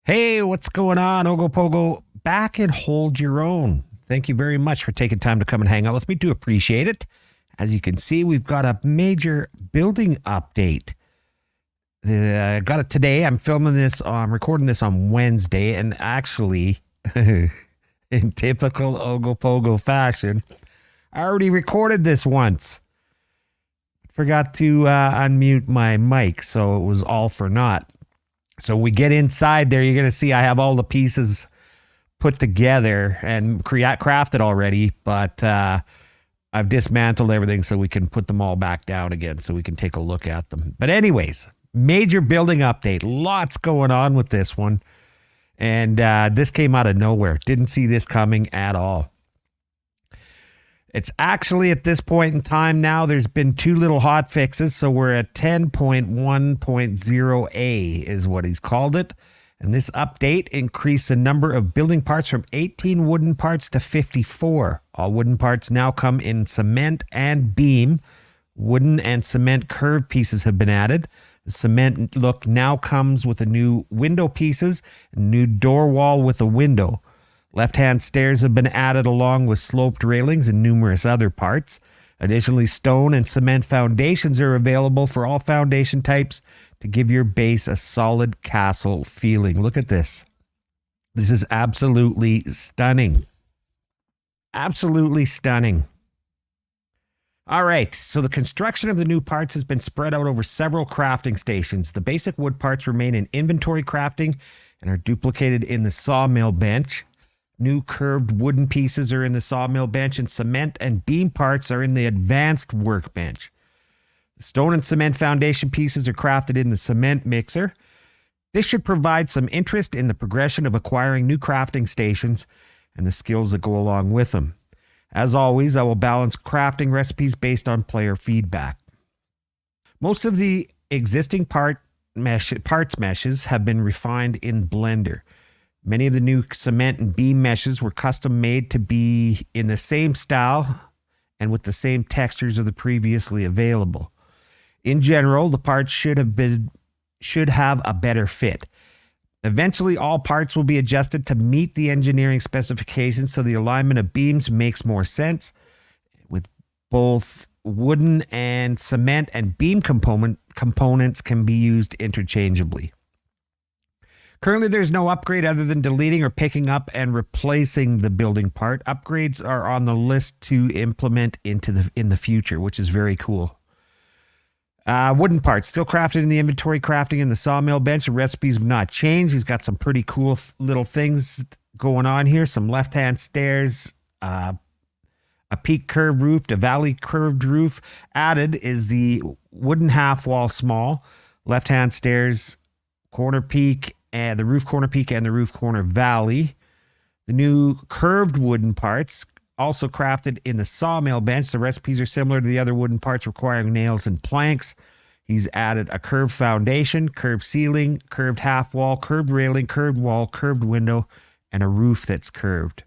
Hey, what's going on? OGOPOGO back and hold your own. Thank you very much for taking time to come and hang out with me. Do appreciate it. As you can see, we've got a major building update. I got it today. I'm recording this on Wednesday, and actually, in typical OGOPOGO fashion, I already recorded this once. Forgot to unmute my mic, so it was all for naught. So we get inside there, you're going to see I have all the pieces put together and crafted already, but I've dismantled everything so we can put them all back down again so we can take a look at them. But anyways, major building update. Lots going on with this one. And this came out of nowhere. Didn't see this coming at all. It's actually at this point in time now, there's been two little hot fixes. So we're at 10.1.0A is what he's called it. And this update increased the number of building parts from 18 wooden parts to 54. All wooden parts now come in cement and beam. Wooden and cement curved pieces have been added. The cement look now comes with a new window pieces, a new door wall with a window. Left-hand stairs have been added along with sloped railings and numerous other parts. Additionally, stone and cement foundations are available for all foundation types to give your base a solid castle feeling. Look at this. This is absolutely stunning. Absolutely stunning. All right, so the construction of the new parts has been spread out over several crafting stations. The basic wood parts remain in inventory crafting and are duplicated in the sawmill bench. New curved wooden pieces are in the sawmill bench, and cement and beam parts are in the advanced workbench. The stone and cement foundation pieces are crafted in the cement mixer. This should provide some interest in the progression of acquiring new crafting stations and the skills that go along with them. As always, I will balance crafting recipes based on player feedback. Most of the existing parts meshes have been refined in Blender. Many of the new cement and beam meshes were custom made to be in the same style and with the same textures of the previously available. In general, the parts should have a better fit. Eventually, all parts will be adjusted to meet the engineering specifications so the alignment of beams makes more sense, with both wooden and cement and beam components can be used interchangeably. Currently, there's no upgrade other than deleting or picking up and replacing the building part. Upgrades are on the list to implement in the future, which is very cool. Wooden parts still crafted in the inventory crafting in the sawmill bench. The recipes have not changed. He's got some pretty cool little things going on here. Some left-hand stairs, a peak curved roof, a valley curved roof. Added is the wooden half wall small, left-hand stairs, corner peak, and the roof corner peak and the roof corner valley. The new curved wooden parts also crafted in the sawmill bench. The recipes are similar to the other wooden parts requiring nails and planks. He's added a curved foundation, curved ceiling, curved half wall, curved railing, curved wall, curved window, and a roof that's curved.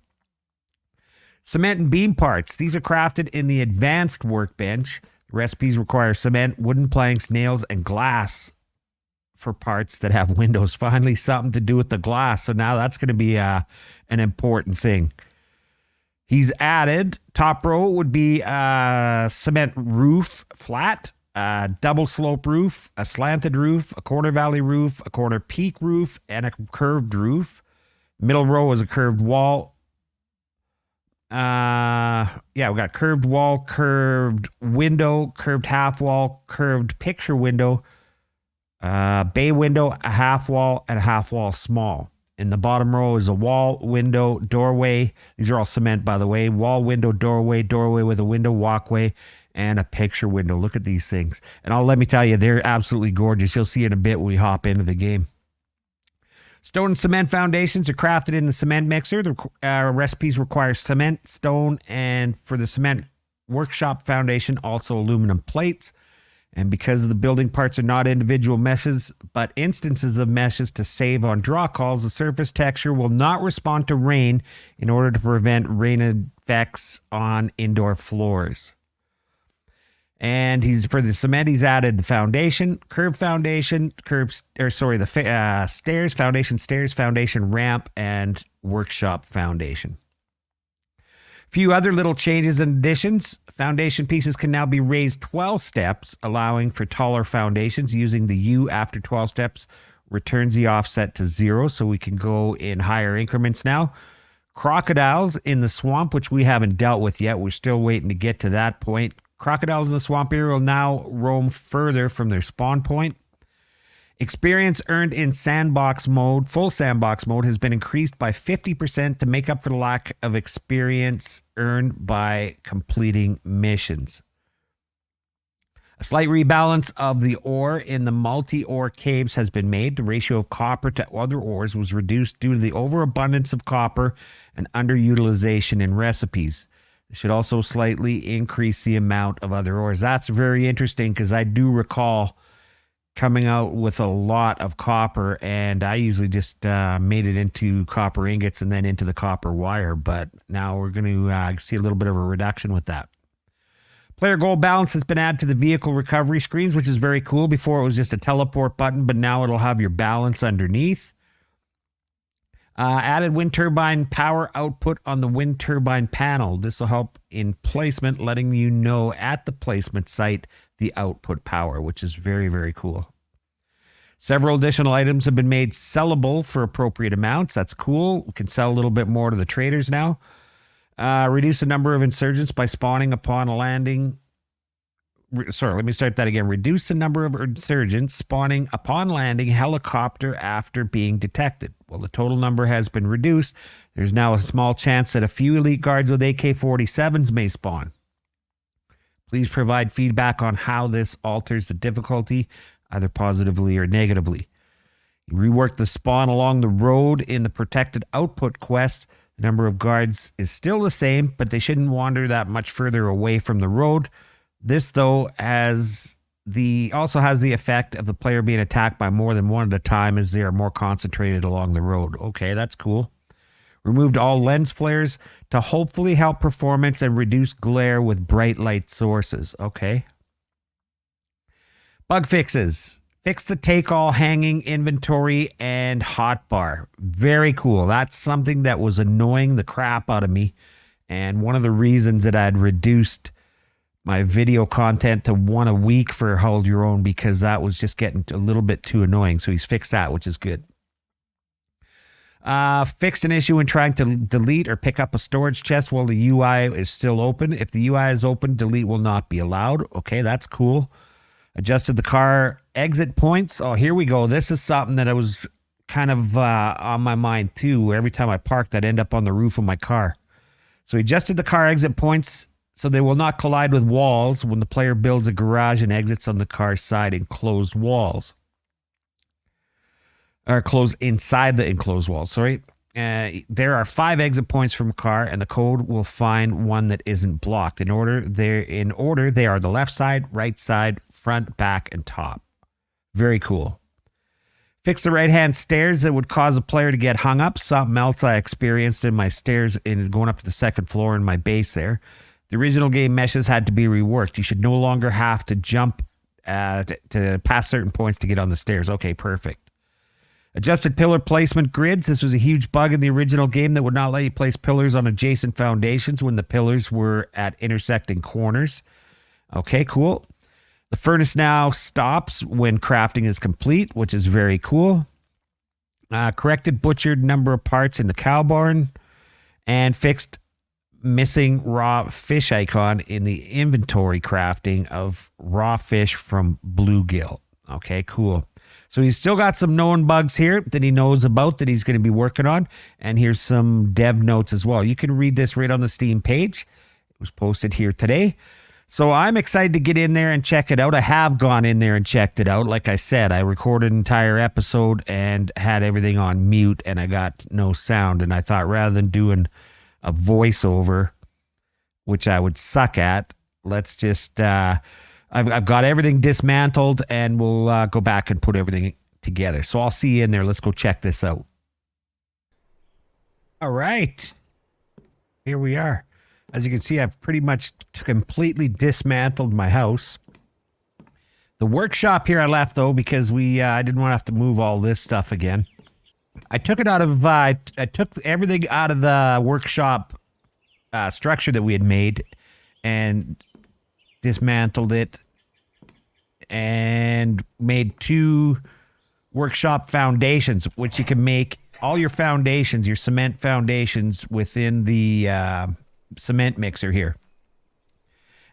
Cement and beam parts. These are crafted in the advanced workbench. The recipes require cement, wooden planks, nails, and glass for parts that have windows. Finally, something to do with the glass. So now that's going to be an important thing. He's added, top row would be a cement roof flat, a double slope roof, a slanted roof, a corner valley roof, a corner peak roof, and a curved roof. Middle row is a curved wall. We got curved wall, curved window, curved half wall, curved picture window, bay window, a half wall, and a half wall small. In the bottom row is a wall, window, doorway. These are all cement, by the way. Wall, window, doorway, doorway with a window, walkway, and a picture window. Look at these things. And let me tell you, they're absolutely gorgeous. You'll see in a bit when we hop into the game. Stone and cement foundations are crafted in the cement mixer. The recipes require cement, stone, and for the cement workshop foundation, also aluminum plates. And because the building parts are not individual meshes, but instances of meshes to save on draw calls, the surface texture will not respond to rain in order to prevent rain effects on indoor floors. And for the cement, he's added the foundation, curved foundation, stairs, foundation ramp, and workshop foundation. Few other little changes and additions. Foundation pieces can now be raised 12 steps, allowing for taller foundations. Using the U after 12 steps returns the offset to 0, so we can go in higher increments now. Crocodiles in the swamp, which we haven't dealt with yet. We're still waiting to get to that point. Crocodiles in the swamp area will now roam further from their spawn point. Experience earned in sandbox mode, full sandbox mode, has been increased by 50% to make up for the lack of experience earned by completing missions. A slight rebalance of the ore in the multi-ore caves has been made. The ratio of copper to other ores was reduced due to the overabundance of copper and underutilization in recipes. It should also slightly increase the amount of other ores. That's very interesting because I do recall coming out with a lot of copper, and I usually just made it into copper ingots and then into the copper wire, but now we're going to see a little bit of a reduction with that. Player goal balance has been added to the vehicle recovery screens, which is very cool. Before it was just a teleport button, but now it'll have your balance underneath. Added wind turbine power output on the wind turbine panel. This will help in placement, letting you know at the placement site the output power, which is very, very cool. Several additional items have been made sellable for appropriate amounts. That's cool. We can sell a little bit more to the traders now. Reduce the number of insurgents by spawning upon landing. Let me start that again. Reduce the number of insurgents spawning upon landing helicopter after being detected. Well, the total number has been reduced. There's now a small chance that a few elite guards with AK-47s may spawn. Please provide feedback on how this alters the difficulty, either positively or negatively. You rework the spawn along the road in the protected output quest. The number of guards is still the same, but they shouldn't wander that much further away from the road. This, though, also has the effect of the player being attacked by more than one at a time as they are more concentrated along the road. Okay, that's cool. Removed all lens flares to hopefully help performance and reduce glare with bright light sources. Okay. Bug fixes. Fix the take-all hanging inventory and hotbar. Very cool. That's something that was annoying the crap out of me. And one of the reasons that I'd reduced my video content to one a week for Hold Your Own, because that was just getting a little bit too annoying. So he's fixed that, which is good. Fixed an issue when trying to delete or pick up a storage chest while the UI is still open. If the UI is open, delete will not be allowed. Okay, that's cool. Adjusted the car exit points. Oh, here we go. This is something that I was kind of on my mind too. Every time I parked, I'd end up on the roof of my car. So he adjusted the car exit points so they will not collide with walls when the player builds a garage and exits on the car's side enclosed walls. Or close inside the enclosed walls, sorry. There are 5 exit points from a car, and the code will find one that isn't blocked. In order, they are the left side, right side, front, back, and top. Very cool. Fix the right-hand stairs that would cause a player to get hung up. Something else I experienced in my stairs in going up to the second floor in my base there. The original game meshes had to be reworked. You should no longer have to jump to pass certain points to get on the stairs. Okay, perfect. Adjusted pillar placement grids. This was a huge bug in the original game that would not let you place pillars on adjacent foundations when the pillars were at intersecting corners. Okay, cool. The furnace now stops when crafting is complete, which is very cool. Corrected butchered number of parts in the cow barn, and fixed missing raw fish icon in the inventory crafting of raw fish from bluegill. Okay, cool. So he's still got some known bugs here that he knows about that he's going to be working on. And here's some dev notes as well. You can read this right on the Steam page. It was posted here today. So I'm excited to get in there and check it out. I have gone in there and checked it out. Like I said, I recorded an entire episode and had everything on mute and I got no sound. And I thought rather than doing a voiceover, which I would suck at, let's just... I've got everything dismantled and we'll go back and put everything together. So I'll see you in there. Let's go check this out. All right. Here we are. As you can see, I've pretty much completely dismantled my house. The workshop here I left, though, because I didn't want to have to move all this stuff again. I took it out of, I took everything out of the workshop structure that we had made and dismantled it and made 2 workshop foundations, which you can make all your foundations, your cement foundations within the cement mixer here.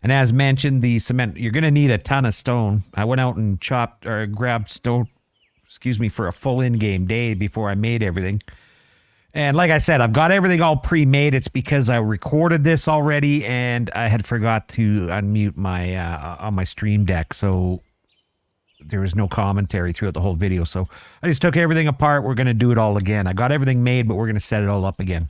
And as mentioned, the cement, you're going to need a ton of stone. I went out and grabbed stone, for a full in-game day before I made everything. And like I said, I've got everything all pre-made. It's because I recorded this already and I had forgot to unmute my on my stream deck. So there was no commentary throughout the whole video. So I just took everything apart. We're going to do it all again. I got everything made, but we're going to set it all up again.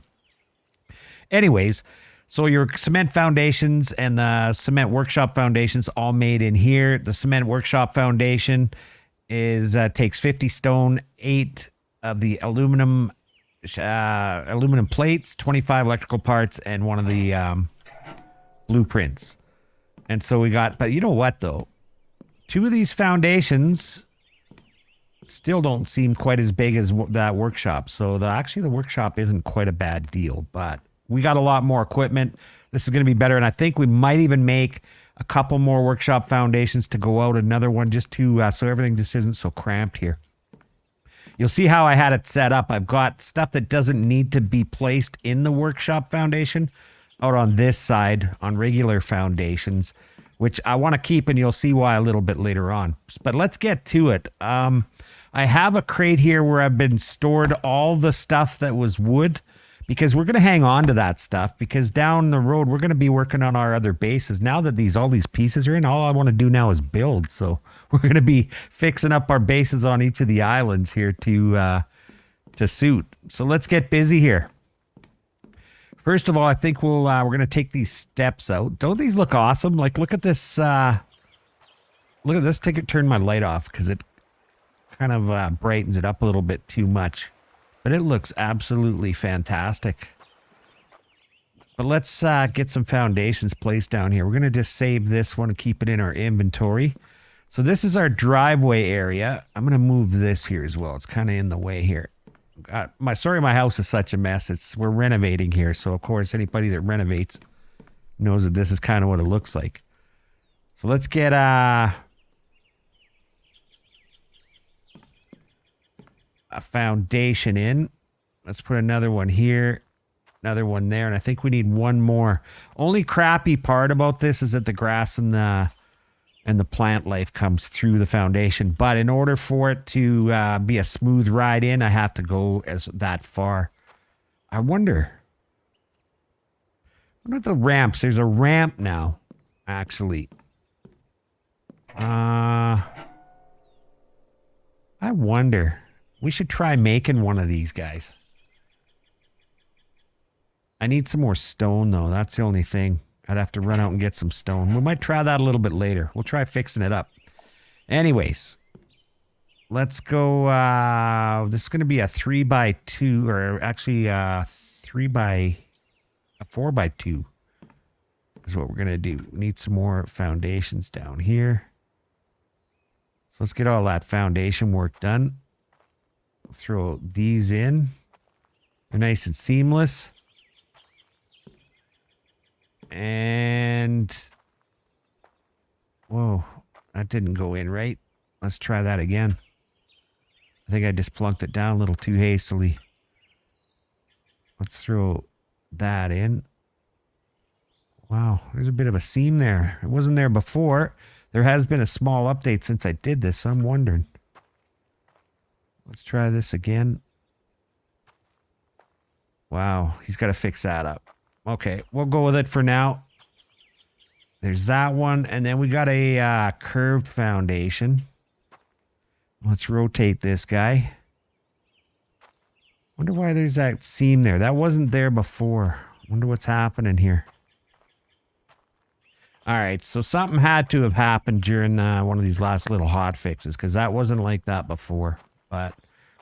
Anyways, so your cement foundations and the cement workshop foundations all made in here. The cement workshop foundation is takes 50 stone, 8 of the aluminum plates, 25 electrical parts, and 1 of the blueprints. And so we got, but you know what though? 2 of these foundations still don't seem quite as big as that workshop. So actually the workshop isn't quite a bad deal, but we got a lot more equipment. This is going to be better. And I think we might even make a couple more workshop foundations to go out. Another one just to, so everything just isn't so cramped here. You'll see how I had it set up. I've got stuff that doesn't need to be placed in the workshop foundation out on this side on regular foundations, which I want to keep, and you'll see why a little bit later on. But let's get to it. I have a crate here where I've been stored all the stuff that was wood, because we're going to hang on to that stuff, because down the road we're going to be working on our other bases. Now that all these pieces are in, all I want to do now is build. So we're going to be fixing up our bases on each of the islands here to suit. So let's get busy here. First of all, I think we're going to take these steps out. Don't these look awesome? Like, look at this. Look at this. Turn my light off because it kind of brightens it up a little bit too much. But it looks absolutely fantastic. But let's get some foundations placed down here. We're going to just save this one and keep it in our inventory. So this is our driveway area. I'm going to move this here as well. It's kind of in the way here. My house is such a mess. We're renovating here. So, of course, anybody that renovates knows that this is kind of what it looks like. So let's get a foundation in. Let's put another one here, another one there, and I think we need one more. Only crappy part about this is that the grass and the plant life comes through the foundation. But in order for it to be a smooth ride in, I have to go that far. I wonder what about the ramps? There's a ramp now, actually. I wonder. We should try making one of these guys. I need some more stone, though. That's the only thing. I'd have to run out and get some stone. We might try that a little bit later. We'll try fixing it up. Anyways, let's go. This is going to be a 3x2, or actually a 4x2 is what we're going to do. We need some more foundations down here. So let's get all that foundation work done. Throw these in. They're nice and seamless. And whoa, that didn't go in right. Let's try that again. I think I just plunked it down a little too hastily. Let's throw that in. Wow, there's a bit of a seam there. It wasn't there before. There has been a small update since I did this, so I'm wondering. Let's try this again. Wow, he's got to fix that up. Okay, we'll go with it for now. There's that one, and then we got a curved foundation. Let's rotate this guy. Wonder why there's that seam there. That wasn't there before. Wonder what's happening here. All right, so something had to have happened during one of these last little hot fixes, because that wasn't like that before. But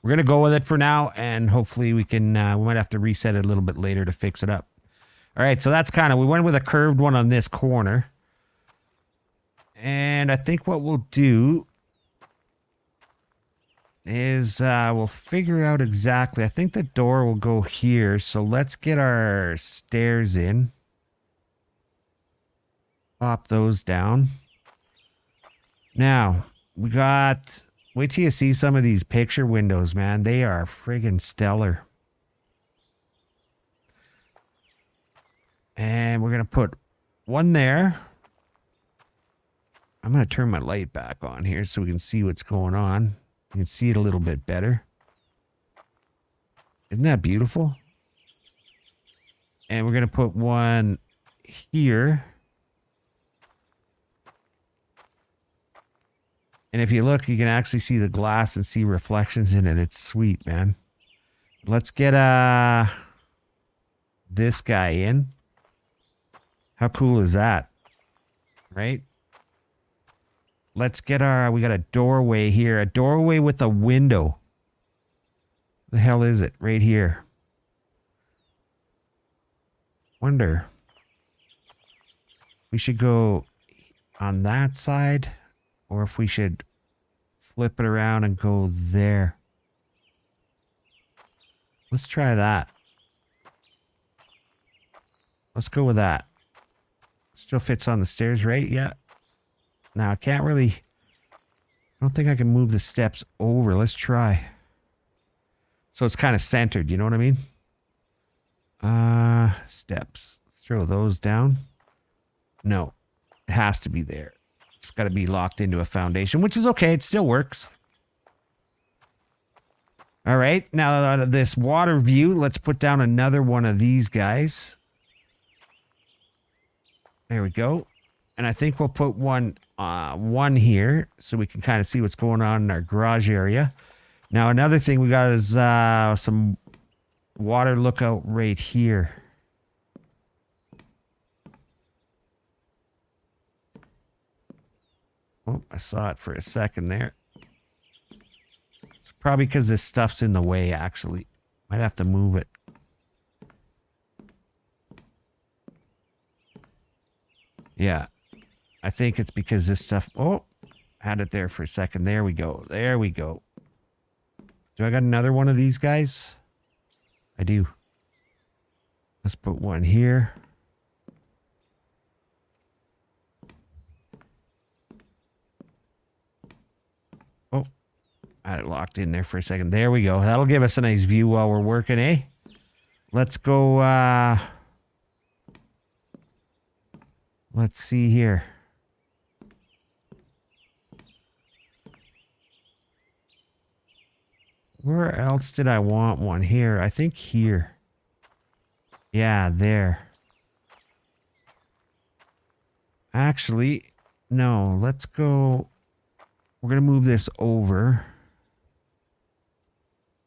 we're going to go with it for now, and hopefully we can, we might have to reset it a little bit later to fix it up. All right, so that's kind of, we went with a curved one on this corner. And I think what we'll do is we'll figure out exactly, I think the door will go here. So let's get our stairs in. Pop those down. Now, we got, wait till you see some of these picture windows, man. They are friggin' stellar. And we're going to put one there. I'm going to turn my light back on here so we can see what's going on. You can see it a little bit better. Isn't that beautiful? And we're going to put one here. And if you look, you can actually see the glass and see reflections in it. It's sweet, man. Let's get this guy in. How cool is that? Right? Let's get we got a doorway here. A doorway with a window. The hell is it? Right here. Wonder. We should go on that side. Or if we should flip it around and go there. Let's try that. Let's go with that. Still fits on the stairs, right? Yeah. Now, I can't really... I don't think I can move the steps over. Let's try. So it's kind of centered, you know what I mean? Steps. Throw those down. No. It has to be there. It's got to be locked into a foundation, which is okay. It still works. All right. Now, out of this water view, let's put down another one of these guys. There we go. And I think we'll put one here so we can kind of see what's going on in our garage area. Now, another thing we got is some water lookout right here. Oh, I saw it for a second there. It's probably because this stuff's in the way, actually. Might have to move it. Yeah. I think it's because this stuff... Oh, had it there for a second. There we go. There we go. Do I got another one of these guys? I do. Let's put one here. Oh, I had it locked in there for a second. There we go. That'll give us a nice view while we're working, eh? Let's go, let's see here. Where else did I want one? Here. I think here. Yeah, there. Actually, no. Let's go. We're going to move this over.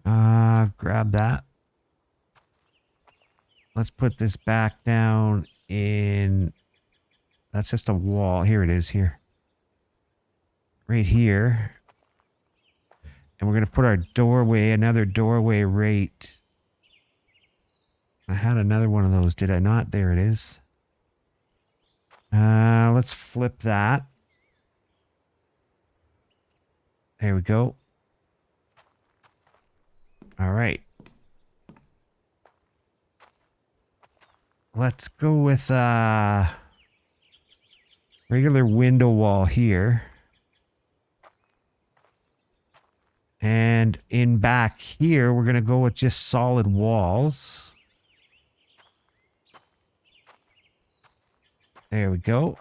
Grab that. Let's put this back down in... That's just a wall. Here it is here. Right here. And we're going to put our doorway, another doorway right. I had another one of those, did I not? There it is. Let's flip that. There we go. All right. Let's go with regular window wall here. And in back here, we're going to go with just solid walls. There we go.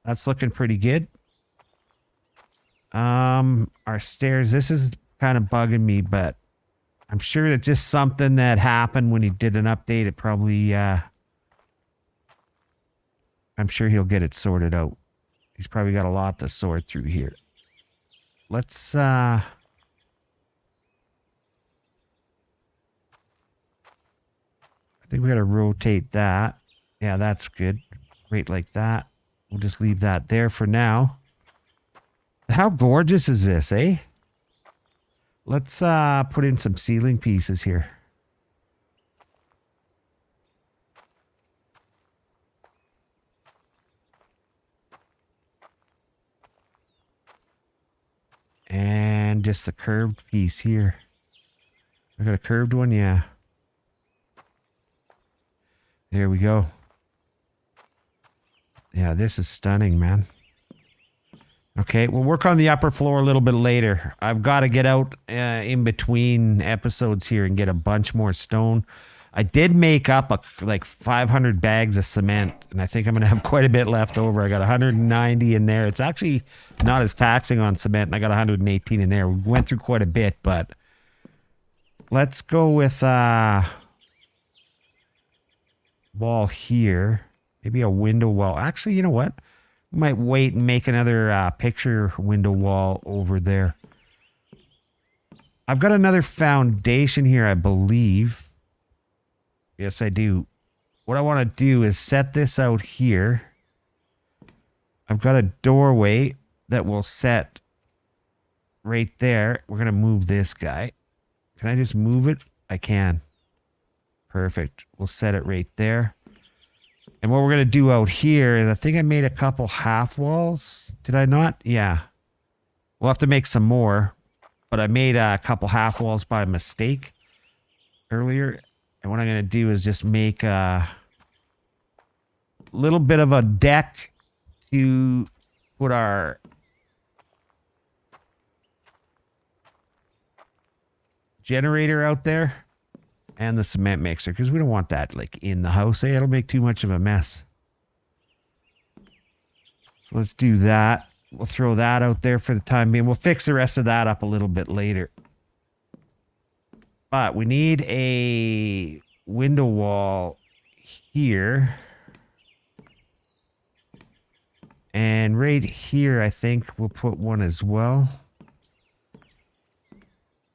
That's looking pretty good. Our stairs, this is kind of bugging me, but I'm sure it's just something that happened when he did an update. It probably, I'm sure he'll get it sorted out. He's probably got a lot to sort through here. Let's, I think we got to rotate that. Yeah, that's good. Right like that. We'll just leave that there for now. How gorgeous is this, eh? Let's put in some ceiling pieces here. just the curved piece here? I got a curved one, yeah. There we go. Yeah, this is stunning, man. Okay, we'll work on the upper floor a little bit later. I've got to get out in between episodes here and get a bunch more stone. I did make up like 500 bags of cement, and I think I'm going to have quite a bit left over. I got 190 in there. It's actually not as taxing on cement, and I got 118 in there. We went through quite a bit, but let's go with wall here. Maybe a window wall. Actually, you know what? We might wait and make another picture window wall over there. I've got another foundation here, I believe. Yes, I do. What I want to do is set this out here. I've got a doorway that will set right there. We're going to move this guy. Can I just move it? I can. Perfect. We'll set it right there. And what we're going to do out here is I think I made a couple half walls. Did I not? Yeah. We'll have to make some more. But I made a couple half walls by mistake earlier. And what I'm going to do is just make a little bit of a deck to put our generator out there. And the cement mixer, because we don't want that like in the house. It'll make too much of a mess. So let's do that. We'll throw that out there for the time being. We'll fix the rest of that up a little bit later. But we need a window wall here. And right here, I think we'll put one as well.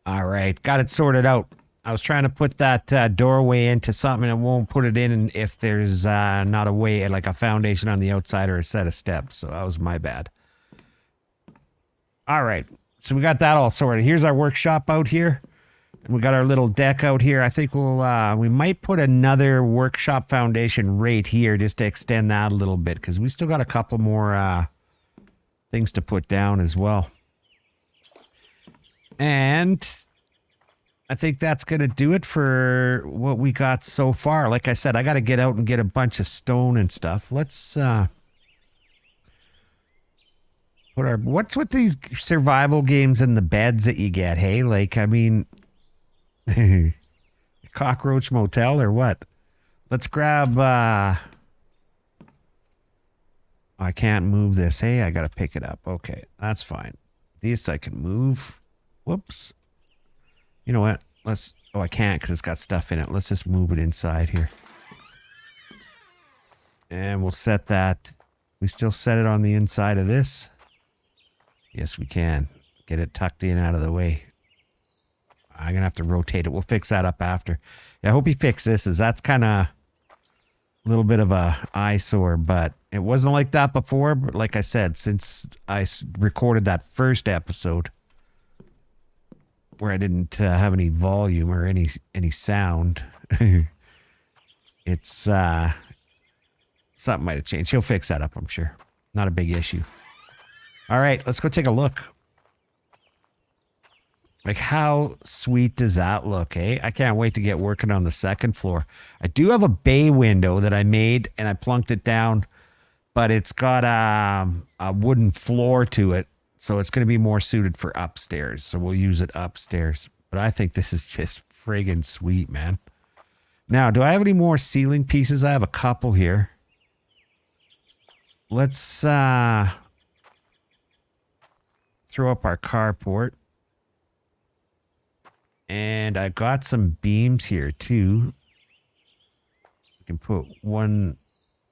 All right, got it sorted out. I was trying to put that doorway into something and it won't put it in if there's not a way, like a foundation on the outside or a set of steps. So that was my bad. All right. So we got that all sorted. Here's our workshop out here. And we got our little deck out here. I think we might put another workshop foundation right here just to extend that a little bit because we still got a couple more things to put down as well. And I think that's going to do it for what we got so far. Like I said, I got to get out and get a bunch of stone and stuff. Let's put our... What's with these survival games and the beds that you get, hey? Like, I mean... Cockroach Motel or what? Let's grab... I can't move this. Hey, I got to pick it up. Okay, that's fine. This I can move. Whoops. You know what? Let's... Oh, I can't because it's got stuff in it. Let's just move it inside here. And we'll set that. We still set it on the inside of this. Yes, we can. Get it tucked in out of the way. I'm going to have to rotate it. We'll fix that up after. Yeah, I hope he fixed this. That's kind of a little bit of a eyesore, but it wasn't like that before. But like I said, since I recorded that first episode, where I didn't have any volume or any sound. It's something might have changed. He'll fix that up, I'm sure. Not a big issue. All right, let's go take a look. Like, how sweet does that look, eh? I can't wait to get working on the second floor. I do have a bay window that I made, and I plunked it down, but it's got a wooden floor to it. So it's going to be more suited for upstairs. So we'll use it upstairs. But I think this is just friggin' sweet, man. Now, do I have any more ceiling pieces? I have a couple here. Let's throw up our carport. And I've got some beams here, too. We can put one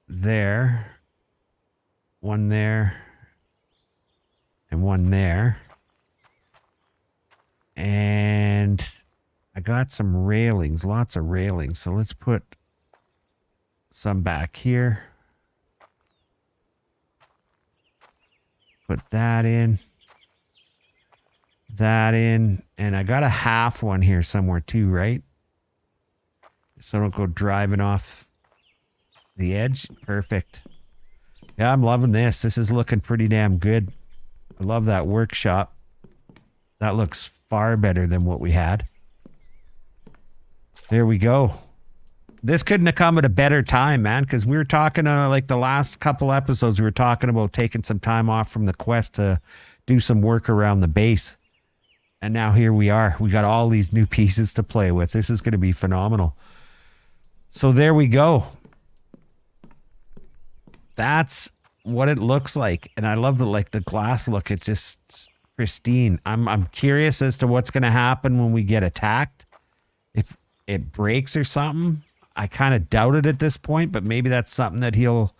there. One there. And one there. And I got some railings, lots of railings. So let's put some back here. Put that in. That in. And I got a half one here somewhere too, right? So I don't go driving off the edge. Perfect. Yeah, I'm loving this. This is looking pretty damn good. I love that workshop. That looks far better than what we had. There we go. This couldn't have come at a better time, man, because we were talking, like the last couple episodes, we were talking about taking some time off from the quest to do some work around the base. And now here we are. We got all these new pieces to play with. This is going to be phenomenal. So there we go. That's what it looks like. And I love the glass look. It's just pristine. I'm curious as to what's going to happen when we get attacked. If it breaks or something. I kind of doubt it at this point, but maybe that's something that he'll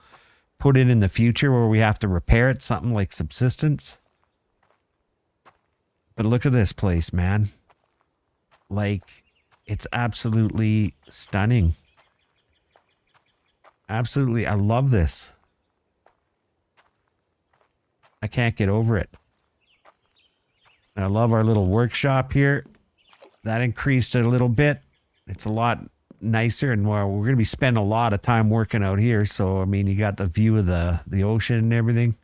put in the future where we have to repair it, something like subsistence. But look at this place, man. Like, it's absolutely stunning. Absolutely, I love this. I can't get over it. And I love our little workshop here. That increased it a little bit. It's a lot nicer, and we're going to be spending a lot of time working out here. So, I mean, you got the view of the ocean and everything.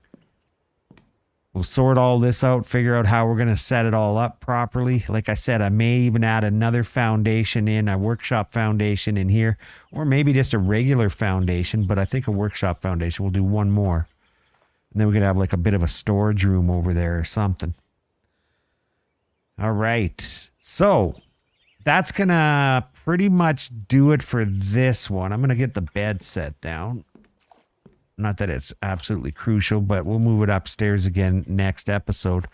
We'll sort all this out, figure out how we're going to set it all up properly. Like I said, I may even add another foundation in, a workshop foundation in here, or maybe just a regular foundation, but I think a workshop foundation. We'll do one more. And then we're going to have like a bit of a storage room over there or something. All right. So that's going to pretty much do it for this one. I'm going to get the bed set down. Not that it's absolutely crucial, but we'll move it upstairs again next episode.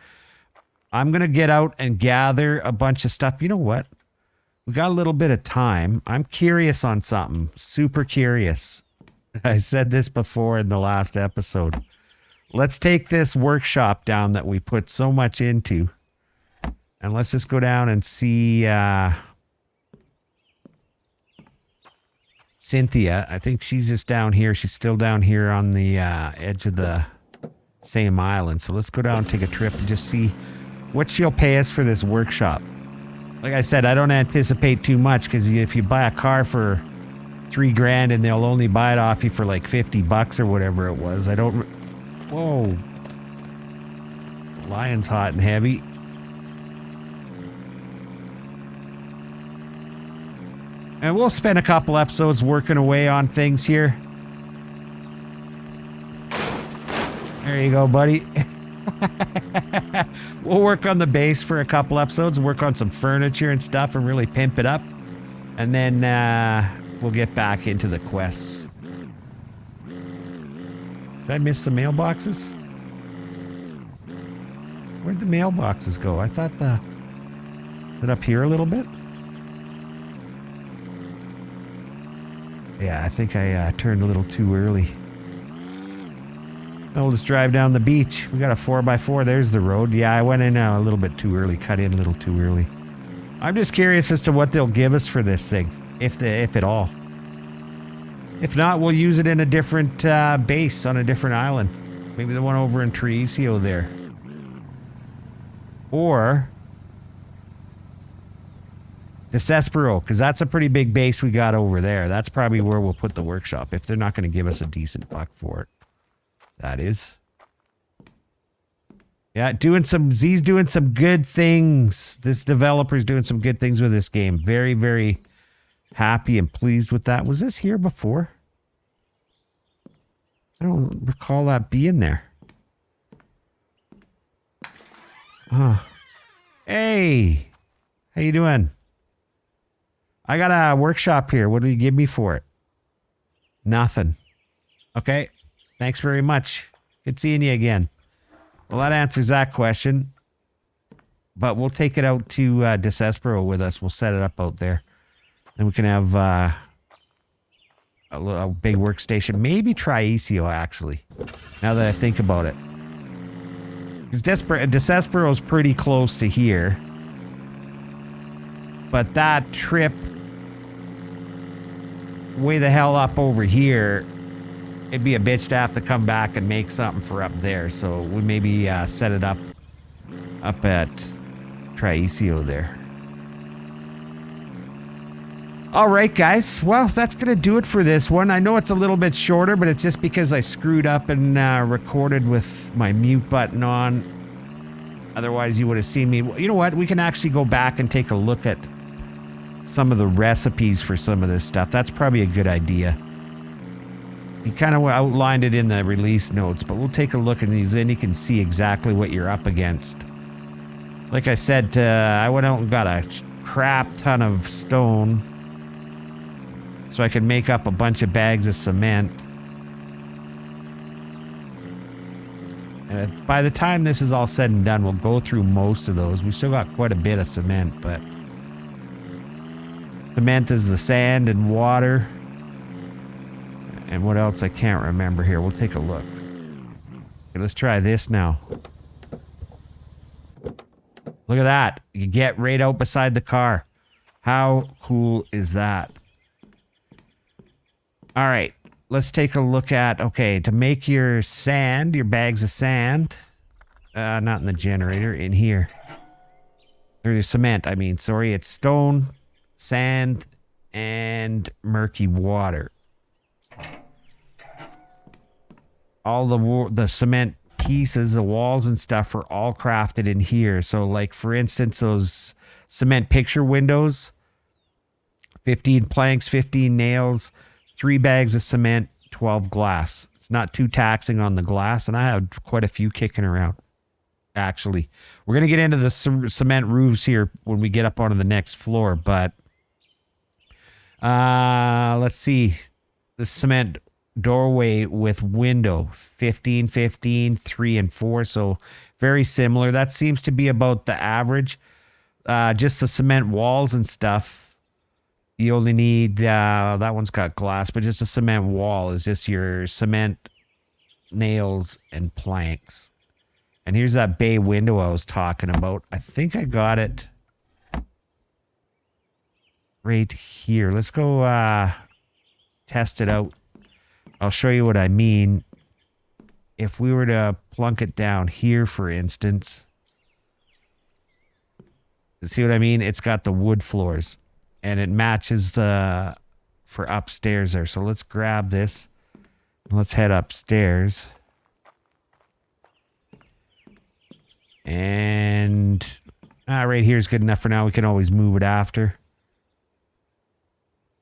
I'm going to get out and gather a bunch of stuff. You know what? We got a little bit of time. I'm curious on something. Super curious. I said this before in the last episode. Let's take this workshop down that we put so much into. And let's just go down and see Cynthia. I think she's just down here. She's still down here on the edge of the same island. So let's go down and take a trip and just see what she'll pay us for this workshop. Like I said, I don't anticipate too much because if you buy a car for $3,000 and they'll only buy it off you for like $50 or whatever it was. I don't... Whoa. Lion's hot and heavy. And we'll spend a couple episodes working away on things here. There you go, buddy. We'll work on the base for a couple episodes, work on some furniture and stuff and really pimp it up. And then we'll get back into the quests. Did I miss the mailboxes? Where'd the mailboxes go? I thought is it up here a little bit? Yeah, I think I turned a little too early. Oh, let's drive down the beach. We got a 4x4. There's the road. Yeah, I went in a little bit too early. Cut in a little too early. I'm just curious as to what they'll give us for this thing, if at all. If not, we'll use it in a different base on a different island. Maybe the one over in Treisio there. Or Desespero, because that's a pretty big base we got over there. That's probably where we'll put the workshop, if they're not going to give us a decent buck for it. That is. Yeah, Z's doing some good things. This developer's doing some good things with this game. Very, very happy and pleased with that. Was this here before? I don't recall that being there. Hey, how you doing? I got a workshop here. What do you give me for it? Nothing. Okay. Thanks very much. Good seeing you again. Well, that answers that question. But we'll take it out to Desespero with us. We'll set it up out there. And we can have a big workstation. Maybe Treisio, actually. Now that I think about it. Because Desespero's pretty close to here. But that trip way the hell up over here, it'd be a bitch to have to come back and make something for up there. So we maybe set it up at Treisio there. All right, guys. Well, that's going to do it for this one. I know it's a little bit shorter, but it's just because I screwed up and recorded with my mute button on. Otherwise, you would have seen me. You know what? We can actually go back and take a look at some of the recipes for some of this stuff. That's probably a good idea. He kind of outlined it in the release notes, but we'll take a look at these and you can see exactly what you're up against. Like I said, I went out and got a crap ton of stone so I can make up a bunch of bags of cement. And by the time this is all said and done, we'll go through most of those. We still got quite a bit of cement, but cement is the sand and water. And what else I can't remember here. We'll take a look. Okay, let's try this now. Look at that. You get right out beside the car. How cool is that? All right. Let's take a look at, okay, to make your sand, your bags of sand, not in the generator, in here. Or cement, I mean, sorry. It's stone, sand, and murky water. All the cement pieces, the walls and stuff are all crafted in here. So like, for instance, those cement picture windows, 15 planks, 15 nails, 3 bags of cement, 12 glass. It's not too taxing on the glass, and I have quite a few kicking around, actually. We're going to get into the cement roofs here when we get up onto the next floor, but let's see. The cement doorway with window, 15, 15, 3, and 4, so very similar. That seems to be about the average. Just the cement walls and stuff. You only need, that one's got glass, but just a cement wall is just your cement, nails, and planks. And here's that bay window I was talking about. I think I got it right here. Let's go test it out. I'll show you what I mean. If we were to plunk it down here, for instance, see what I mean? It's got the wood floors. And it matches the for upstairs there. So let's grab this. Let's head upstairs. And right here is good enough for now. We can always move it after.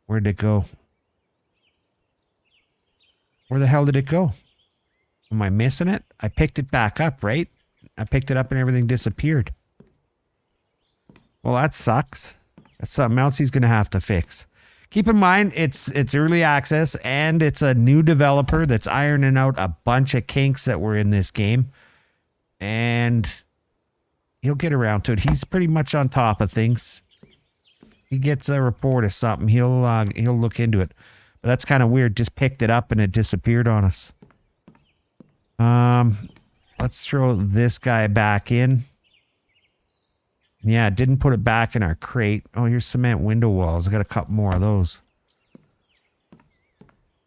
Where'd it go? Where the hell did it go? Am I missing it? I picked it back up, right? I picked it up and everything disappeared. Well, that sucks. That's something else he's going to have to fix. Keep in mind, it's early access, and it's a new developer that's ironing out a bunch of kinks that were in this game. And he'll get around to it. He's pretty much on top of things. He gets a report or something, he'll look into it. But that's kind of weird. Just picked it up and it disappeared on us. Let's throw this guy back in. Yeah, didn't put it back in our crate. Oh, here's cement window walls. I got a couple more of those.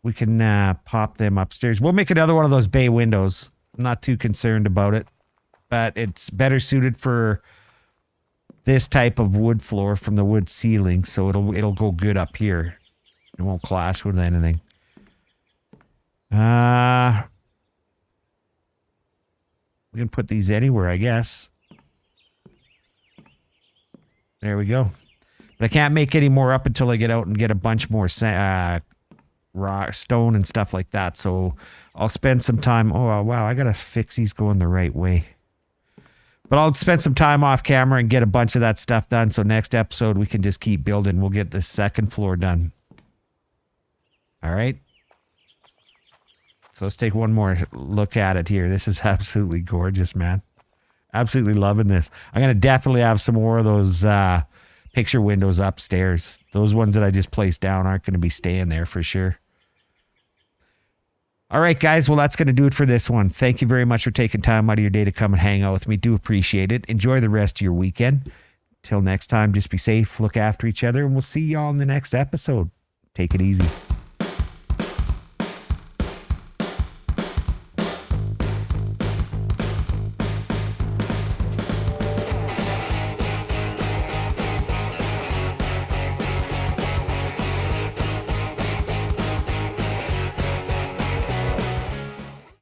We can pop them upstairs. We'll make another one of those bay windows. I'm not too concerned about it. But it's better suited for this type of wood floor from the wood ceiling. So it'll go good up here. It won't clash with anything. We can put these anywhere, I guess. There we go. But I can't make any more up until I get out and get a bunch more rock, stone and stuff like that. So I'll spend some time. Oh, wow. I got to fix these going the right way. But I'll spend some time off camera and get a bunch of that stuff done. So next episode, we can just keep building. We'll get the second floor done. All right. So let's take one more look at it here. This is absolutely gorgeous, man. Absolutely loving this. I'm going to definitely have some more of those picture windows upstairs. Those ones that I just placed down aren't going to be staying there for sure. All right, guys. Well, that's going to do it for this one. Thank you very much for taking time out of your day to come and hang out with me. Do appreciate it. Enjoy the rest of your weekend. Till next time, just be safe, look after each other, and we'll see y'all in the next episode. Take it easy.